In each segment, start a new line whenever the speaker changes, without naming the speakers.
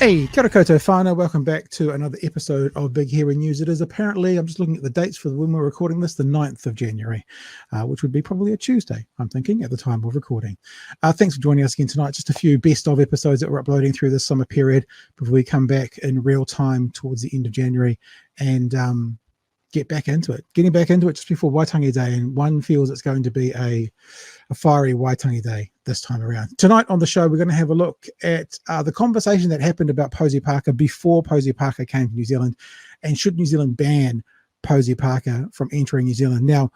Hey, kia ora koutou whānau. Welcome back to another episode of Big Hairy News. It is apparently, I'm just looking at the dates for when we're recording this, the 9th of January, which would be probably a Tuesday, I'm thinking, at the time of recording. Thanks for joining us again tonight. Just a few best of episodes that we're uploading through this summer period before we come back in real time towards the end of January and get back into it. Getting back into it just before Waitangi Day, and one feels it's going to be a fiery Waitangi Day this time around. Tonight on the show, we're going to have a look at the conversation that happened about Posie Parker before Posie Parker came to New Zealand, and should New Zealand ban Posie Parker from entering New Zealand. Now,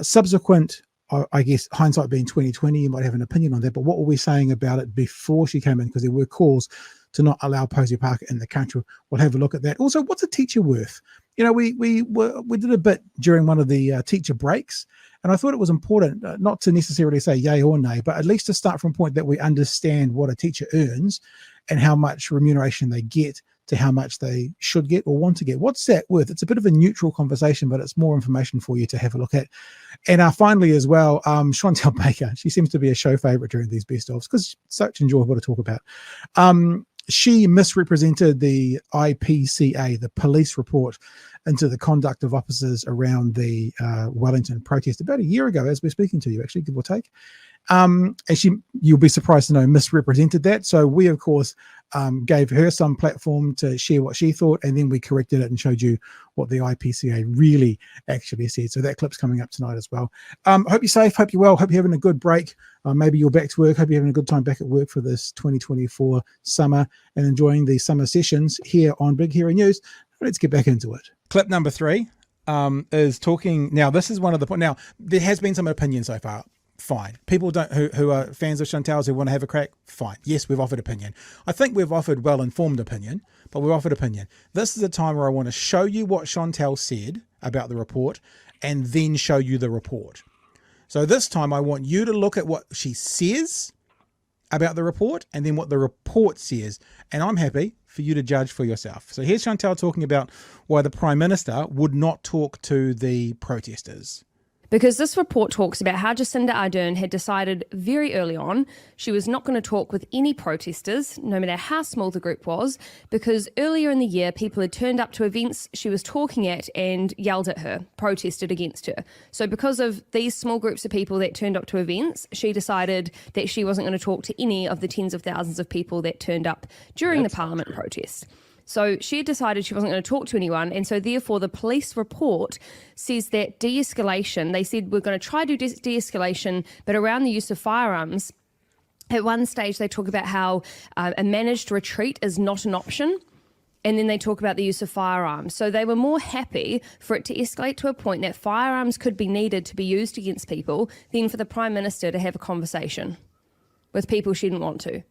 subsequent, I guess, hindsight being 2020, you might have an opinion on that, but what were we saying about it before she came in? Because there were calls to not allow Posie Parker in the country. We'll have a look at that. Also, what's a teacher worth? You know, we did a bit during one of the teacher breaks, and I thought it was important not to necessarily say yay or nay, but at least to start from a point that we understand what a teacher earns and how much remuneration they get to how much they should get or want to get. What's that worth? It's a bit of a neutral conversation, but it's more information for you to have a look at. And finally as well, Chantelle Baker, she seems to be a show favorite during these best ofs because it's such enjoyable to talk about. She misrepresented the IPCA, the police report, into the conduct of officers around the Wellington protest about a year ago, as we're speaking to you, actually, give or take. And you'll be surprised to know, misrepresented that. So we, of course, gave her some platform to share what she thought, and then we corrected it and showed you what the IPCA really actually said. So that clip's coming up tonight as well. Hope you're safe, hope you're well, hope you're having a good break. Maybe you're back to work, hope you're having a good time back at work for this 2024 summer and enjoying the summer sessions here on Big Hairy News. Let's get back into it. Clip number 3 is talking. Now, this is one of the points. Now, there has been some opinion so far. Fine. People who are fans of Chantelle's who want to have a crack, fine. Yes, we've offered opinion. I think we've offered well-informed opinion, but we've offered opinion. This is a time where I want to show you what Chantelle said about the report and then show you the report. So this time I want you to look at what she says about the report and then what the report says. And I'm happy for you to judge for yourself. So here's Chantelle talking about why the Prime Minister would not talk to the protesters.
Because this report talks about how Jacinda Ardern had decided very early on she was not going to talk with any protesters, no matter how small the group was, because earlier in the year people had turned up to events she was talking at and yelled at her, protested against her. So because of these small groups of people that turned up to events, she decided that she wasn't going to talk to any of the tens of thousands of people that turned up during the Parliament protest. So she had decided she wasn't going to talk to anyone, and so therefore the police report says that de-escalation, they said we're going to try to do de-escalation, but around the use of firearms, at one stage they talk about how a managed retreat is not an option, and then they talk about the use of firearms. So they were more happy for it to escalate to a point that firearms could be needed to be used against people than for the Prime Minister to have a conversation with people she didn't want to.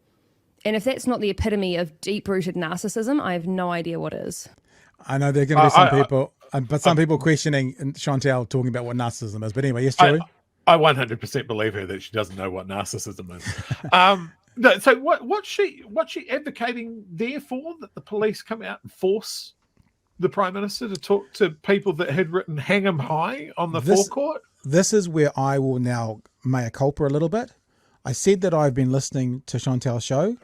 And if that's not the epitome of deep-rooted narcissism, I have no idea what is.
I know there are going to be some people, but some people questioning Chantelle talking about what narcissism is. But anyway, yes, Joey?
I 100% believe her that she doesn't know what narcissism is. No, so what's she advocating there for? That the police come out and force the Prime Minister to talk to people that had written "hang 'em high" on the forecourt? This
is where I will now mea culpa a little bit. I said that I've been listening to Chantelle's show.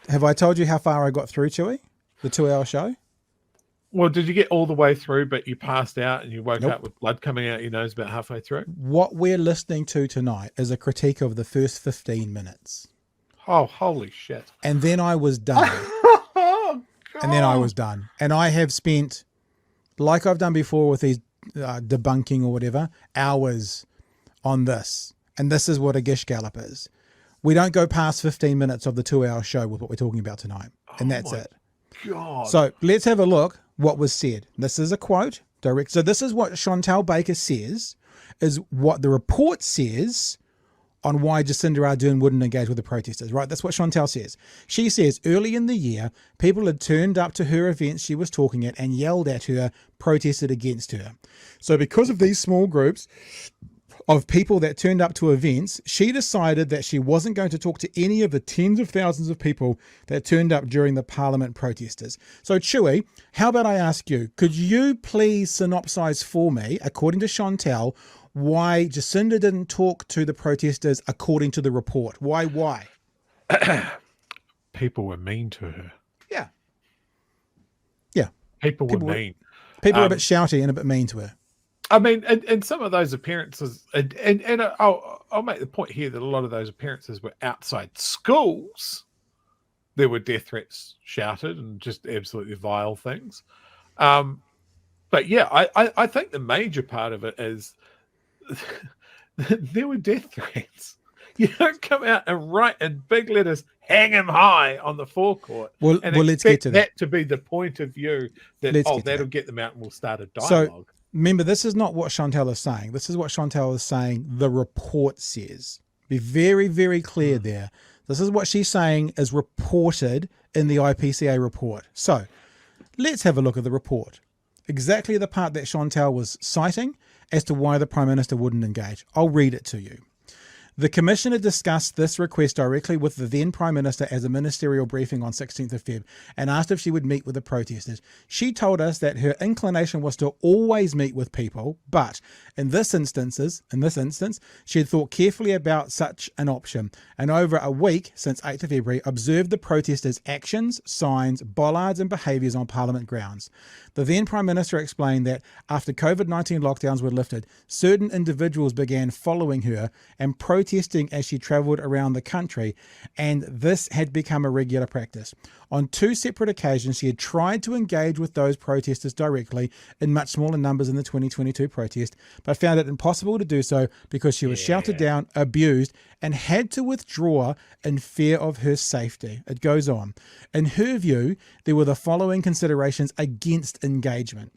Have I told you how far I got through, Chewy? The 2-hour show?
Well, did you get all the way through, but you passed out and you woke up with blood coming out your nose about halfway through?
What we're listening to tonight is a critique of the first 15 minutes.
Oh, holy shit.
And then I was done.
Oh, God.
And then I was done. And I have spent, like I've done before with these debunking or whatever, hours on this. And this is what a gish gallop is. We don't go past 15 minutes of the 2-hour show with what we're talking about tonight. And that's it.
God.
So let's have a look what was said. This is a quote direct. So this is what Chantelle Baker says, is what the report says on why Jacinda Ardern wouldn't engage with the protesters, right? That's what Chantelle says. She says early in the year, people had turned up to her events she was talking at and yelled at her, protested against her. So because of these small groups of people that turned up to events, she decided that she wasn't going to talk to any of the tens of thousands of people that turned up during the Parliament protesters. So Chewy, how about I ask you, could you please synopsize for me, according to Chantelle, why Jacinda didn't talk to the protesters according to the report? Why?
People were mean to her.
Yeah.
People were mean.
People were a bit shouty and a bit mean to her.
I mean, and some of those appearances, and I'll make the point here that a lot of those appearances were outside schools. There were death threats shouted and just absolutely vile things. But yeah, I think the major part of it is there were death threats. You don't come out and write in big letters, hang him high on the forecourt.
Well, let's get to that.
To be the point of view that, that'll get them out and we'll start a dialogue.
So remember, this is not what Chantelle is saying. This is what Chantelle is saying the report says. Be very, very clear there. This is what she's saying is reported in the IPCA report. So let's have a look at the report. Exactly the part that Chantelle was citing as to why the Prime Minister wouldn't engage. I'll read it to you. The Commissioner discussed this request directly with the then Prime Minister as a ministerial briefing on 16th of Feb and asked if she would meet with the protesters. She told us that her inclination was to always meet with people, but in this instance, she had thought carefully about such an option and over a week since 8th of February observed the protesters' actions, signs, bollards and behaviours on Parliament grounds. The then Prime Minister explained that after COVID-19 lockdowns were lifted, certain individuals began following her and protesting as she travelled around the country, and this had become a regular practice. On 2 separate occasions, she had tried to engage with those protesters directly in much smaller numbers in the 2022 protest, but found it impossible to do so because she was shouted down, abused, and had to withdraw in fear of her safety. It goes on. In her view, there were the following considerations against engagement.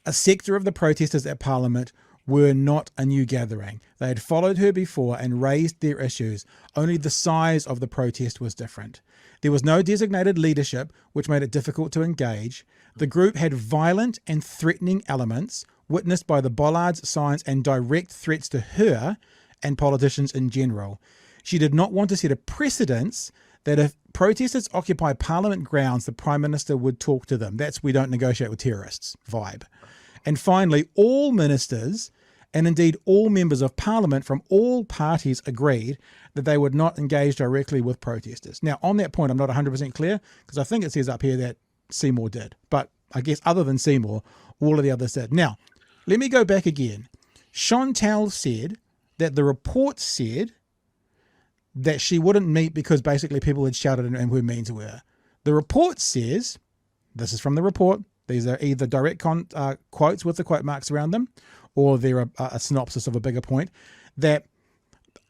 A sector of the protesters at Parliament were not a new gathering. They had followed her before and raised their issues. Only the size of the protest was different. There was no designated leadership, which made it difficult to engage. The group had violent and threatening elements, witnessed by the bollards, signs, and direct threats to her and politicians in general. She did not want to set a precedence that if protesters occupy Parliament grounds, the Prime Minister would talk to them. That's "we don't negotiate with terrorists" vibe. And finally, all ministers and indeed all members of Parliament from all parties agreed that they would not engage directly with protesters. Now, on that point, I'm not 100% clear because I think it says up here that Seymour did. But I guess other than Seymour, all of the others did. Now, let me go back again. Chantelle said that the report said that she wouldn't meet because basically people had shouted and were mean to her. The report says, this is from the report, these are either direct quotes with the quote marks around them, or they're a synopsis of a bigger point, that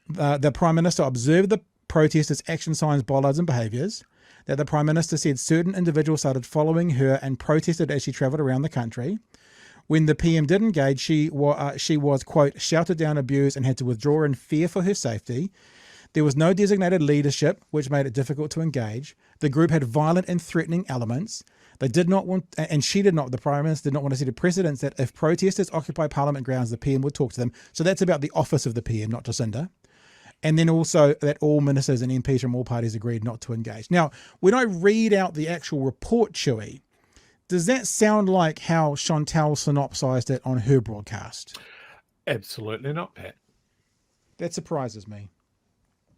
the Prime Minister observed the protesters' action, signs, bollards and behaviours, that the Prime Minister said certain individuals started following her and protested as she travelled around the country. When the PM did engage, she was, quote, shouted down, abused and had to withdraw in fear for her safety. There was no designated leadership, which made it difficult to engage. The group had violent and threatening elements. They did not want, and she did not, the Prime Minister did not want to set a precedence that if protesters occupy Parliament grounds, the PM would talk to them. So that's about the office of the PM, not Jacinda. And then also that all ministers and MPs from all parties agreed not to engage. Now, when I read out the actual report, Chewy, does that sound like how Chantelle synopsized it on her broadcast?
Absolutely not, Pat.
That surprises me.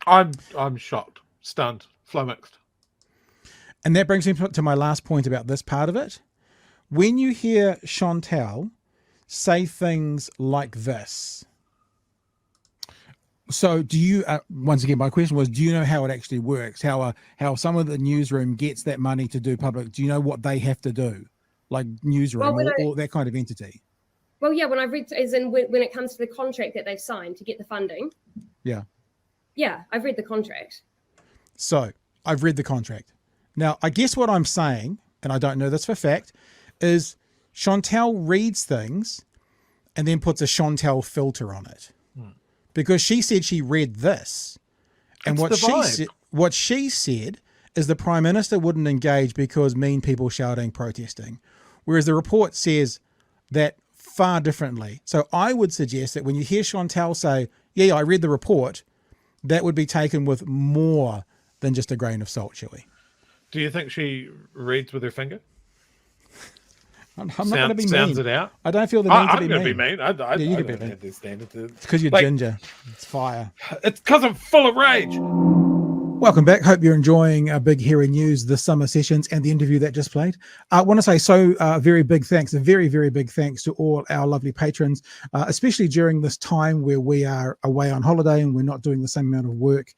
I'm shocked, stunned, flummoxed.
And that brings me to my last point about this part of it. When you hear Chantelle say things like this, so do you, once again, my question was, do you know how it actually works? How some of the newsroom gets that money to do public? Do you know what they have to do? Like newsroom or that kind of entity?
Well, yeah, when I've read, as in when it comes to the contract that they've signed to get the funding.
Yeah.
Yeah, I've read the contract.
So I've read the contract. Now, I guess what I'm saying, and I don't know this for fact, is Chantelle reads things and then puts a Chantelle filter on it. Because she said she read this. And what she said is the Prime Minister wouldn't engage because mean people shouting, protesting. Whereas the report says that far differently. So I would suggest that when you hear Chantelle say, yeah, I read the report, that would be taken with more than just a grain of salt, Chewy.
Do you think she reads with her finger?
I'm not going to be mean.
Sounds it out.
I don't feel the need to be mean.
I'm going to be mean. I
you can be mean. It's because you're ginger. It's fire.
It's because I'm full of rage.
Welcome back. Hope you're enjoying Big Hearing News, the summer sessions, and the interview that just played. I want to say very big thanks, a very, very big thanks to all our lovely patrons, especially during this time where we are away on holiday and we're not doing the same amount of work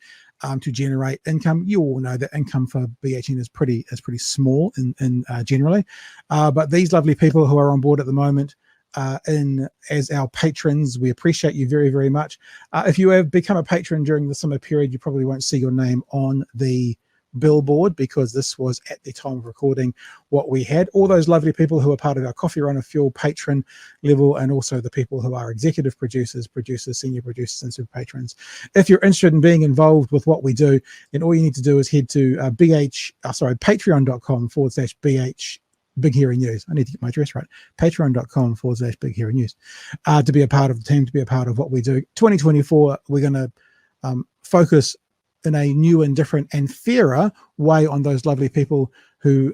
to generate income. You all know that income for BHN is pretty small in generally, but these lovely people who are on board at the moment as our patrons, we appreciate you very, very much. If you have become a patron during the summer period, you probably won't see your name on the billboard because this was at the time of recording what we had. All those lovely people who are part of our Coffee Run of Fuel patron level, and also the people who are executive producers, senior producers, and super patrons. If you're interested in being involved with what we do, then all you need to do is head to patreon.com/BH Big Hearing News. I need to get my address right. Patreon.com/Big Hearing News to be a part of the team, to be a part of what we do. 2024, we're going to focus in a new and different and fairer way on those lovely people who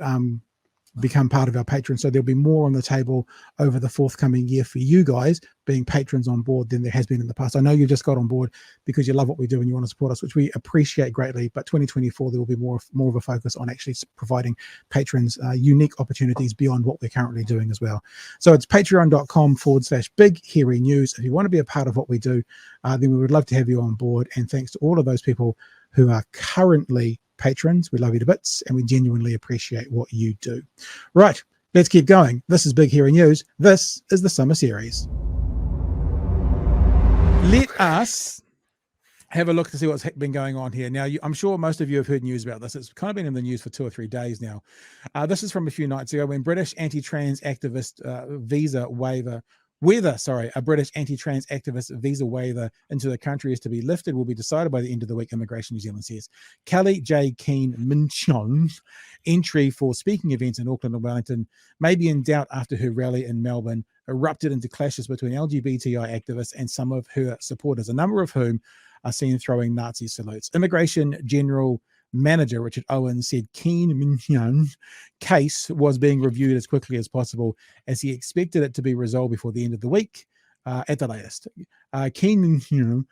become part of our patrons. So there'll be more on the table over the forthcoming year for you guys being patrons on board than there has been in the past. I know you just got on board because you love what we do and you want to support us, which we appreciate greatly. But 2024, there will be more of a focus on actually providing patrons unique opportunities beyond what we're currently doing as well. So it's patreon.com/Big Hearing News. If you want to be a part of what we do, then we would love to have you on board. And thanks to all of those people who are currently patrons. We love you to bits and we genuinely appreciate what you do. Right, let's keep going. This is Big Hearing News. This is the summer series. Let us have a look to see what's been going on here. Now, I'm sure most of you have heard news about this. It's kind of been in the news for 2 or 3 days now. This is from a few nights ago when British anti-trans activist whether a British anti-trans activist visa waiver into the country is to be lifted will be decided by the end of the week, Immigration New Zealand says. Kelly J. Keane Minchon's entry for speaking events in Auckland and Wellington may be in doubt after her rally in Melbourne erupted into clashes between LGBTI activists and some of her supporters, a number of whom are seen throwing Nazi salutes. Immigration General Manager Richard Owens said Keane Minchon's case was being reviewed as quickly as possible as he expected it to be resolved before the end of the week at the latest. Keane Minchon,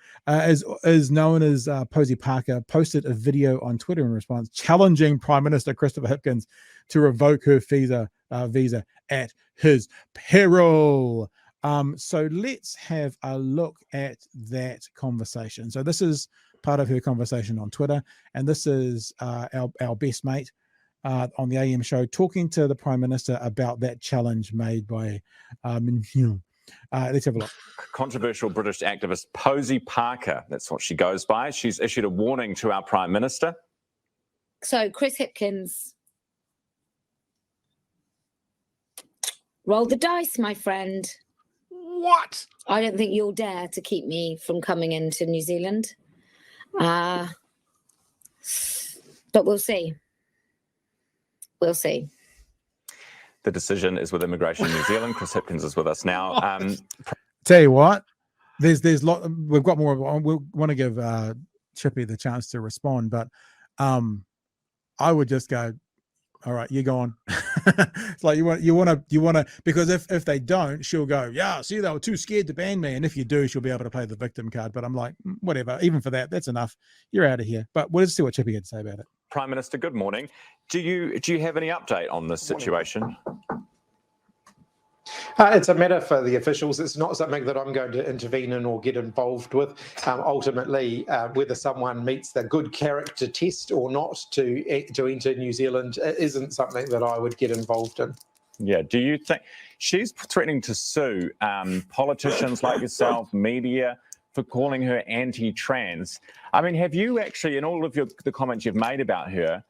is known as Posie Parker, posted a video on Twitter in response challenging Prime Minister Christopher Hipkins to revoke her visa at his peril. So let's have a look at that conversation. So this is part of her conversation on Twitter, and this is our best mate on the AM show talking to the Prime Minister about that challenge made by Minchon. Let's have a look.
Controversial British activist Posie Parker, that's what she goes by. She's issued a warning to our Prime Minister.
So Chris Hipkins, roll the dice, my friend.
What?
I don't think you'll dare to keep me from coming into New Zealand. But we'll see. We'll see.
The decision is with Immigration New Zealand. Chris Hipkins is with us now.
Tell you what, there's we've got more. We want to give Chippy the chance to respond, but I would just go, all right, you're gone. It's like you want to, because if they don't, she'll go, yeah, see, they were too scared to ban me. And if you do, she'll be able to play the victim card. But I'm like, whatever, even for that, that's enough. You're out of here. But we'll just see what Chippy had to say about it.
Prime Minister, good morning. Do you have any update on this situation?
It's a matter for the officials. It's not something that I'm going to intervene in or get involved with. Ultimately, whether someone meets the good character test or not to enter New Zealand isn't something that I would get involved in.
Yeah. Do you think she's threatening to sue politicians like yourself, media, for calling her anti-trans? I mean, have you actually, in all of the comments you've made about her,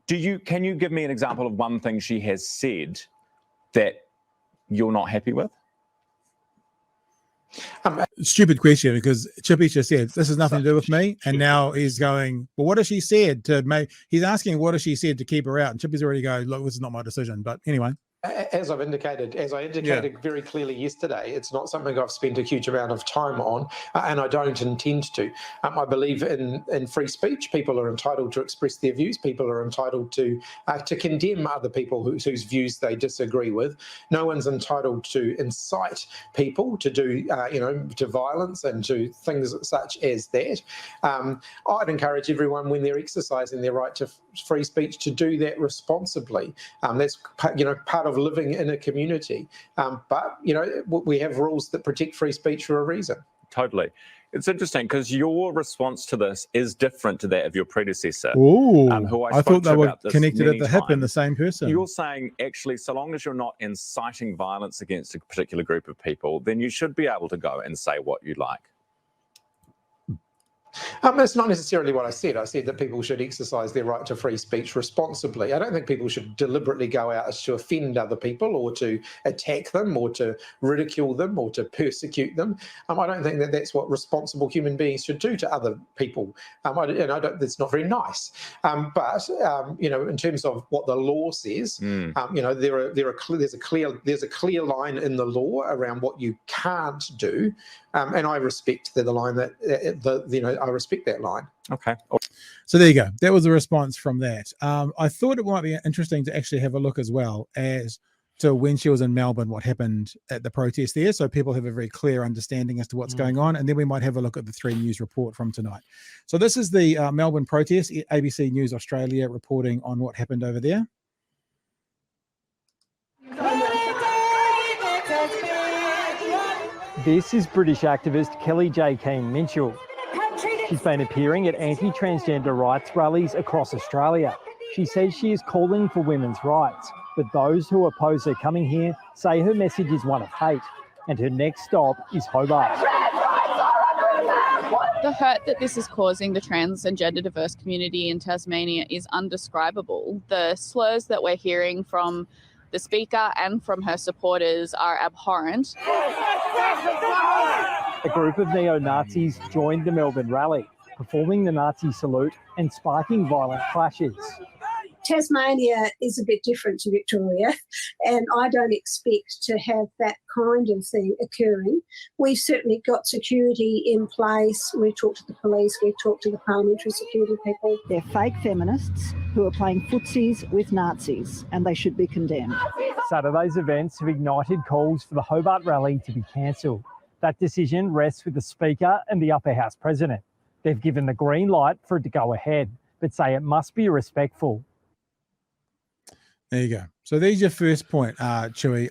can you give me an example of one thing she has said that you're not happy with?
Stupid question, because Chippy just said this has nothing to do with me, and now he's going, well, what has she said to make? He's asking what has she said to keep her out, and Chippy's already going, look, this is not my decision. But anyway,
As I indicated very clearly yesterday, it's not something I've spent a huge amount of time on, and I don't intend to. I believe in free speech. People are entitled to express their views. People are entitled to condemn other people whose views they disagree with. No one's entitled to incite people to do, to violence and to things such as that. I'd encourage everyone, when they're exercising their right to free speech, to do that responsibly. That's part of living in a community. But we have rules that protect free speech for a reason.
Totally. It's interesting because your response to this is different to that of your predecessor.
Ooh,
who
I thought they were connected at the hip and the same person.
You're saying, actually, so long as you're not inciting violence against a particular group of people, then you should be able to go and say what you like.
That's not necessarily what I said. I said that people should exercise their right to free speech responsibly. I don't think people should deliberately go out as to offend other people or to attack them or to ridicule them or to persecute them. I don't think that that's what responsible human beings should do to other people. That's not very nice. But in terms of what the law says, there's a clear line in the law around what you can't do. And I respect the line that I respect that line.
Okay.
So there you go. That was a response from that. I thought it might be interesting to actually have a look as well as to when she was in Melbourne, what happened at the protest there, so people have a very clear understanding as to what's going on, and then we might have a look at the 3 News report from tonight. So this is the Melbourne protest. ABC News Australia reporting on what happened over there.
This is British activist Kelly J. Keane Minchell. She's been appearing at anti-transgender rights rallies across Australia. She says she is calling for women's rights, but those who oppose her coming here say her message is one of hate, and her next stop is Hobart.
The hurt that this is causing the trans and gender diverse community in Tasmania is undescribable. The slurs that we're hearing from the speaker and from her supporters are abhorrent.
A group of neo-Nazis joined the Melbourne rally, performing the Nazi salute and sparking violent clashes.
Tasmania is a bit different to Victoria, and I don't expect to have that kind of thing occurring. We've certainly got security in place. We've talked to the police, we've talked to the parliamentary security people.
They're fake feminists who are playing footsies with Nazis, and they should be condemned.
Saturday's events have ignited calls for the Hobart rally to be cancelled. That decision rests with the Speaker and the Upper House President. They've given the green light for it to go ahead, but say it must be respectful.
There you go. So there's your first point, Chewy.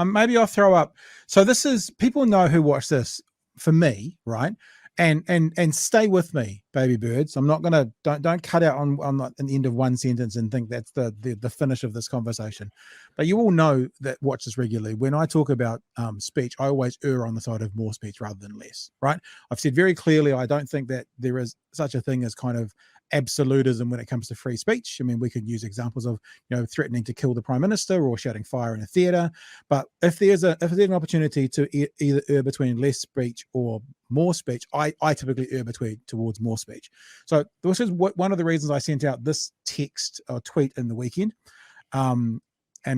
Maybe I'll throw up. So this is, people know who watch this for me, right? And stay with me, baby birds. I'm not gonna don't cut out on the end of one sentence and think that's the finish of this conversation. But you all know that watch this regularly. When I talk about speech, I always err on the side of more speech rather than less, right? I've said very clearly I don't think that there is such a thing as kind of absolutism when it comes to free speech. I mean, we could use examples of threatening to kill the Prime Minister or shouting fire in a theatre. But if there's an opportunity to either err between less speech or more speech, I typically err towards more speech. So this is one of the reasons I sent out this text or tweet in the weekend. And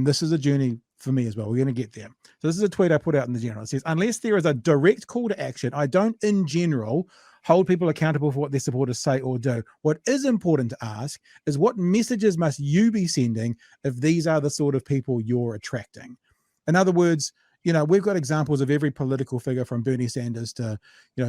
this is a journey for me as well. We're going to get there. So this is a tweet I put out in the general. It says, unless there is a direct call to action, I don't in general hold people accountable for what their supporters say or do. What is important to ask is, what messages must you be sending if these are the sort of people you're attracting? In other words, we've got examples of every political figure from Bernie Sanders to,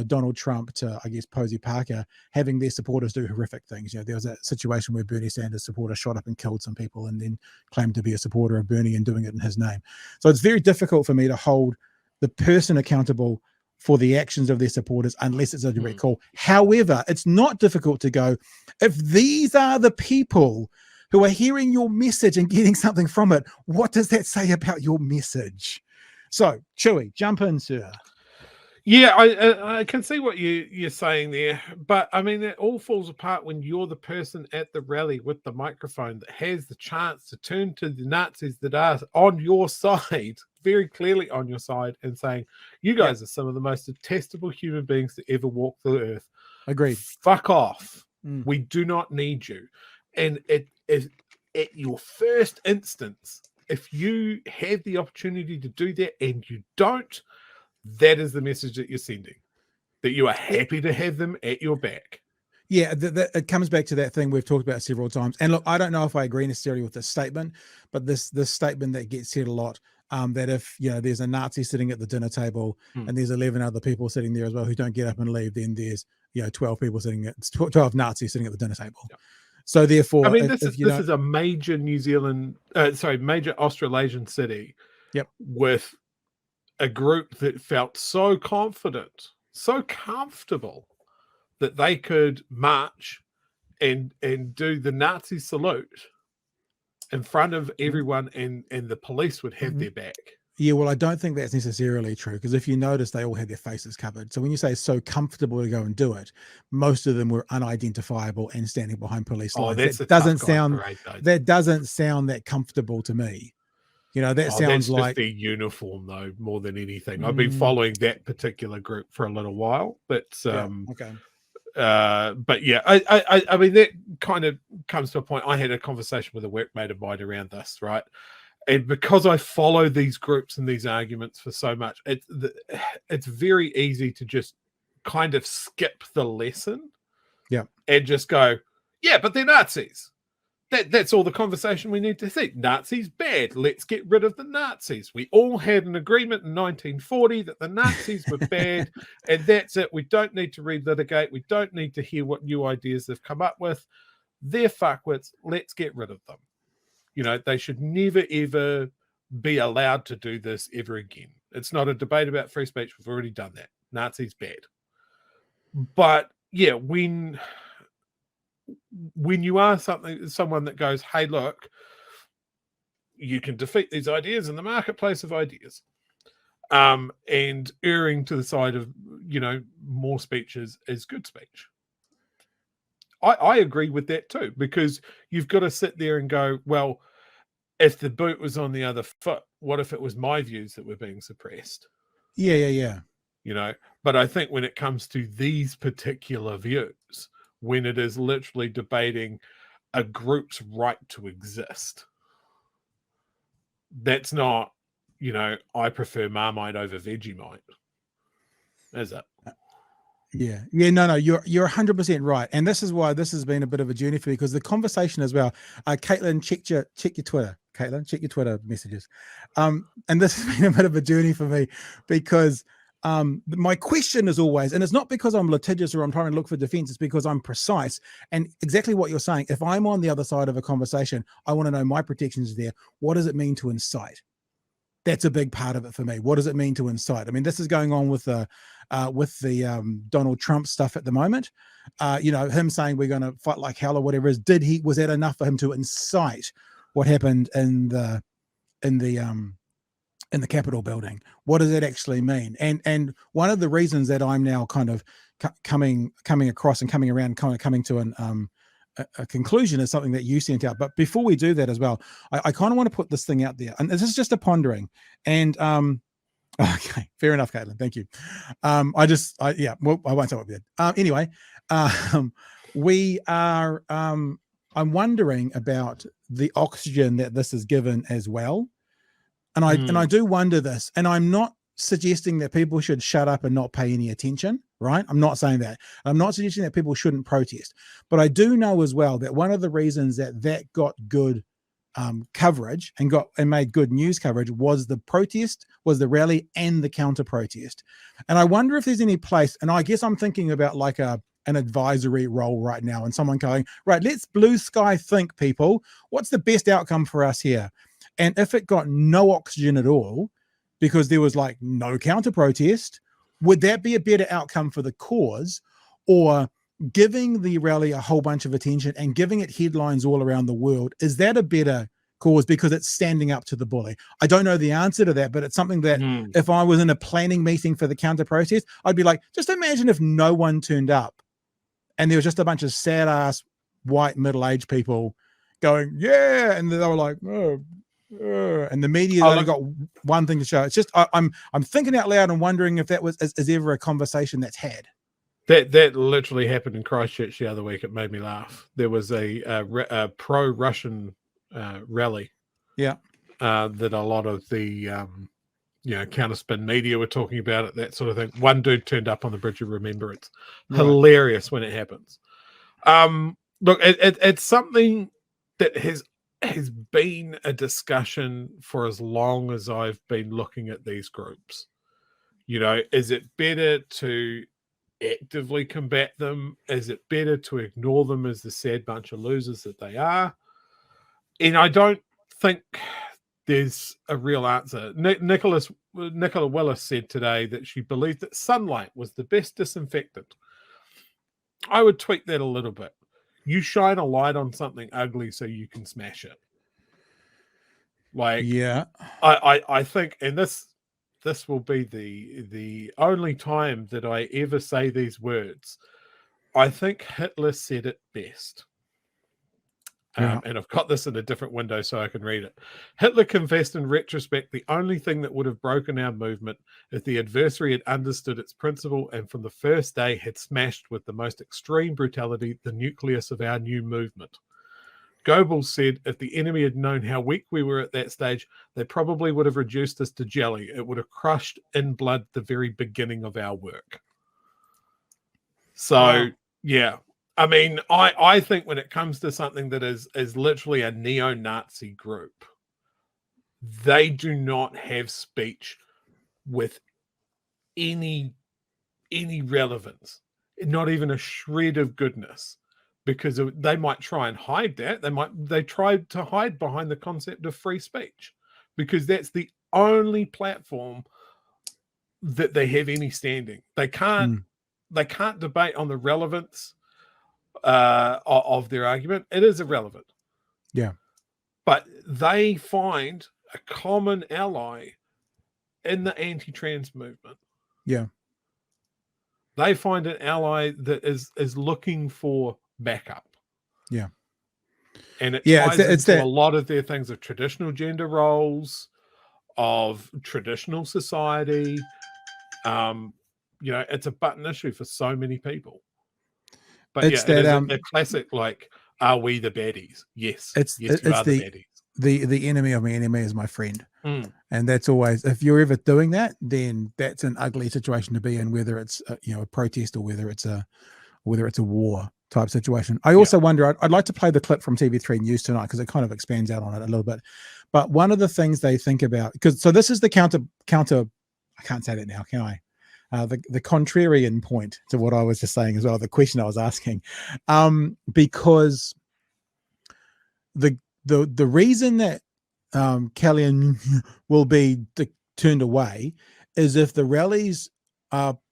Donald Trump to, I guess, Posie Parker having their supporters do horrific things. There was a situation where Bernie Sanders supporter shot up and killed some people and then claimed to be a supporter of Bernie and doing it in his name. So it's very difficult for me to hold the person accountable for the actions of their supporters unless it's a direct call. However, it's not difficult to go, if these are the people who are hearing your message and getting something from it, what does that say about your message? So, Chewy, jump in, sir.
Yeah, I can see what you're saying there, but I mean, it all falls apart when you're the person at the rally with the microphone that has the chance to turn to the Nazis that are on your side, very clearly on your side, and saying, you guys are some of the most detestable human beings to ever walk the earth.
Agreed.
Fuck off. We do not need you. And it is at your first instance if you have the opportunity to do that and you don't, that is the message that you're sending, that you are happy to have them at your back.
Yeah, it comes back to that thing we've talked about several times. And look, I don't know if I agree necessarily with this statement, but this statement that gets said a lot, that if, you know, there's a Nazi sitting at the dinner table and there's 11 other people sitting there as well who don't get up and leave, then there's, you know, 12 people sitting at 12 Nazis sitting at the dinner table. Yep. So therefore,
I mean, this is a major major Australasian city.
Yep.
With a group that felt so confident, so comfortable that they could march and do the Nazi salute in front of everyone, and the police would have their back.
Yeah, well, I don't think that's necessarily true, because if you notice, they all had their faces covered. So when you say so comfortable to go and do it, most of them were unidentifiable and standing behind police lines. That doesn't sound that comfortable to me. You know, that sounds
that's
like
just their uniform, though, more than anything. I've been following that particular group for a little while, but
okay.
But yeah, I mean, that kind of comes to a point. I had a conversation with a workmate of mine around this, right? And because I follow these groups and these arguments for so much, it's very easy to just kind of skip the lesson, and just go, yeah, but they're Nazis. That's all the conversation we need to see. Nazis bad. Let's get rid of the Nazis. We all had an agreement in 1940 that the Nazis were bad, and that's it. We don't need to relitigate. We don't need to hear what new ideas they've come up with. They're fuckwits. Let's get rid of them. You know, they should never, ever be allowed to do this ever again. It's not a debate about free speech. We've already done that. Nazis bad. But yeah, when you are someone that goes, hey, look, you can defeat these ideas in the marketplace of ideas, and erring to the side of, you know, more speech is good speech. I agree with that too, because you've got to sit there and go, well, if the boot was on the other foot, what if it was my views that were being suppressed?
Yeah.
You know, but I think when it comes to these particular views, when it is literally debating a group's right to exist, that's not, you know, I prefer Marmite over Vegemite, is it?
Yeah. No, you're 100% right, and this is why this has been a bit of a journey for me, because the conversation as well. Caitlin, check your Twitter. Caitlin, check your Twitter messages. And this has been a bit of a journey for me, because my question is always, and it's not because I'm litigious or I'm trying to look for defense, it's because I'm precise. And exactly what you're saying, if I'm on the other side of a conversation, I want to know my protections there. What does it mean to incite? That's a big part of it for me. What does it mean to incite? I mean, this is going on with the Donald Trump stuff at the moment. You know, him saying we're going to fight like hell or whatever is. Was that enough for him to incite what happened in the Capitol building? What does that actually mean? And one of the reasons that I'm now kind of coming across and coming around, kind of coming to a conclusion is something that you sent out. But before we do that as well, I kind of want to put this thing out there, and this is just a pondering. And okay, fair enough, Caitlin. Thank you. I won't say what we did. Anyway, we are. I'm wondering about the oxygen that this is given as well. And I do wonder this, and I'm not suggesting that people should shut up and not pay any attention, right? I'm not saying that. I'm not suggesting that people shouldn't protest, but I do know as well that one of the reasons that got good coverage and made good news coverage was the protest, was the rally, and the counter protest. And I wonder if there's any place, and I guess I'm thinking about like an advisory role right now, and someone going, right, let's blue sky think, people. What's the best outcome for us here? And if it got no oxygen at all, because there was like no counter protest, would that be a better outcome for the cause, or giving the rally a whole bunch of attention and giving it headlines all around the world? Is that a better cause because it's standing up to the bully? I don't know the answer to that, but it's something that if I was in a planning meeting for the counter protest, I'd be like, just imagine if no one turned up and there was just a bunch of sad ass white middle-aged people going, yeah. And they were like, oh, and the media only got one thing to show. It's just I'm thinking out loud and wondering if that is ever a conversation that's had.
That literally happened in Christchurch the other week. It made me laugh. There was a pro-Russian rally.
Yeah.
that a lot of the counterspin media were talking about it, that sort of thing. One dude turned up on the Bridge of Remembrance.
Right.
Hilarious when it happens. Look, it's something that has been a discussion for as long as I've been looking at these groups. Is it better to actively combat them? Is it better to ignore them as the sad bunch of losers that they are? And I don't think there's a real answer. Nicola Willis said today that she believed that sunlight was the best disinfectant. I would tweak that a little bit. You shine a light on something ugly so you can smash it.
Yeah.
I think, and this will be the only time that I ever say these words. I think Hitler said it best. And I've got this in a different window so I can read it. Hitler confessed in retrospect the only thing that would have broken our movement if the adversary had understood its principle and from the first day had smashed with the most extreme brutality the nucleus of our new movement. Goebbels said if the enemy had known how weak we were at that stage, they probably would have reduced us to jelly. It would have crushed in blood the very beginning of our work. So, yeah. I mean, I think when it comes to something that is literally a neo-Nazi group, they do not have speech with any relevance, not even a shred of goodness, because they might try and hide that. They tried to hide behind the concept of free speech because that's the only platform that they have any standing. They can't debate on the relevance of their argument. It is irrelevant.
Yeah.
But they find a common ally in the anti-trans movement.
Yeah.
They find an ally that is looking for backup.
Yeah.
And it ties
it's
into a lot of their things of traditional gender roles, of traditional society. It's a button issue for so many people. But
it's
it is a classic, are we the baddies? Yes.
It's
you are the baddies.
The enemy of my enemy is my friend. And that's always, if you're ever doing that, then that's an ugly situation to be in, whether it's a protest or whether it's a war type situation. I also wonder, I'd like to play the clip from TV3 News tonight because it kind of expands out on it a little bit. But one of the things they think about, so this is the counter, I can't say that now, can I? The contrarian point to what I was just saying as well, the question I was asking, because the reason that Kellyanne will be turned away is if the rallies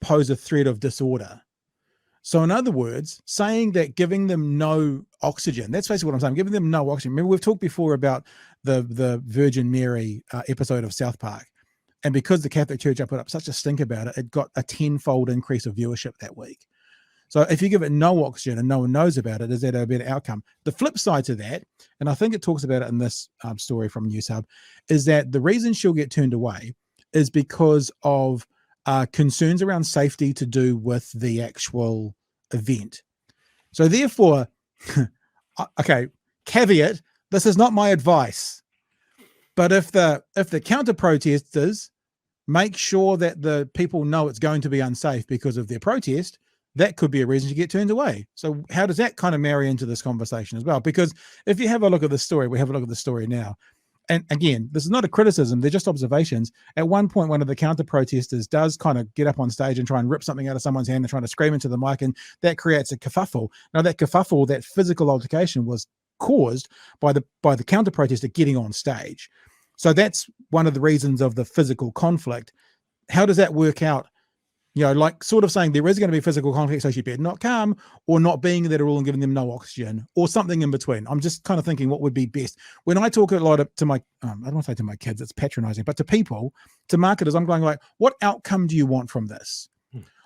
pose a threat of disorder. So in other words, saying that giving them no oxygen, that's basically what I'm saying, giving them no oxygen. Remember, we've talked before about the Virgin Mary episode of South Park. And because the Catholic Church put up such a stink about it, it got a 10-fold increase of viewership that week. So if you give it no oxygen and no one knows about it, is that a better outcome? The flip side to that, and I think it talks about it in this story from News Hub, is that the reason she'll get turned away is because of concerns around safety to do with the actual event. So therefore, okay, caveat, this is not my advice. But if the counter protesters make sure that the people know it's going to be unsafe because of their protest, that could be a reason to get turned away. So how does that kind of marry into this conversation as well? Because if you have a look at the story, we have a look at the story now. And again, this is not a criticism, they're just observations. At one point, one of the counter protesters does kind of get up on stage and try and rip something out of someone's hand and trying to scream into the mic, and that creates a kerfuffle. Now that kerfuffle, that physical altercation, was caused by the counter protester getting on stage. So that's one of the reasons of the physical conflict. How does that work out? Like sort of saying there is going to be physical conflict, so she better not come, or not being there at all and giving them no oxygen, or something in between. I'm just kind of thinking what would be best. When I talk a lot to my, I don't want to say to my kids, it's patronizing, but to people, to marketers, I'm going like, what outcome do you want from this?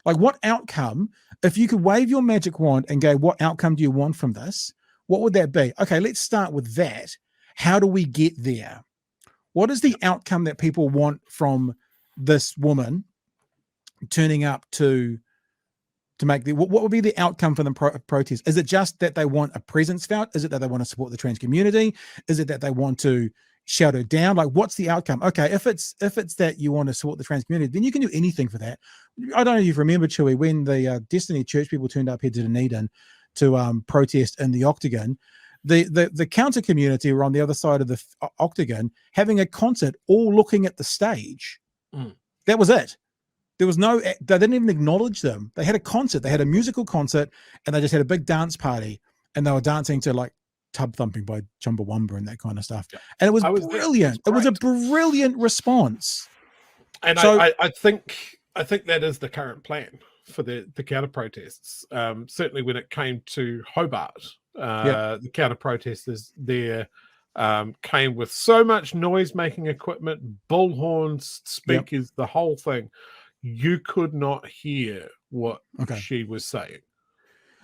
Like what outcome, if you could wave your magic wand and go, what outcome do you want from this? What would that be? Okay, let's start with that. How do we get there? What is the outcome that people want from this woman turning up to make the, what would be the outcome for the protest? Is it just that they want a presence felt? Is it that they want to support the trans community? Is it that they want to Shout her down? Like, what's the outcome? Okay, if it's that you want to support the trans community, then you can do anything for that. I don't know if you remember, Chewy, when the Destiny Church people turned up here to Dunedin to protest in the Octagon, the counter community were on the other side of the Octagon having a concert, all looking at the stage. That was it. There was no, they didn't even acknowledge them. They had a concert, they had a musical concert, and they just had a big dance party, and they were dancing to like Tub Thumping by Chumbawamba and that kind of stuff. And it was brilliant. It was a brilliant response.
And
so,
I think that is the current plan for the counter protests. Certainly when it came to Hobart, the counter protesters there came with so much noise making equipment, bullhorns, speakers, the whole thing. You could not hear what she was saying.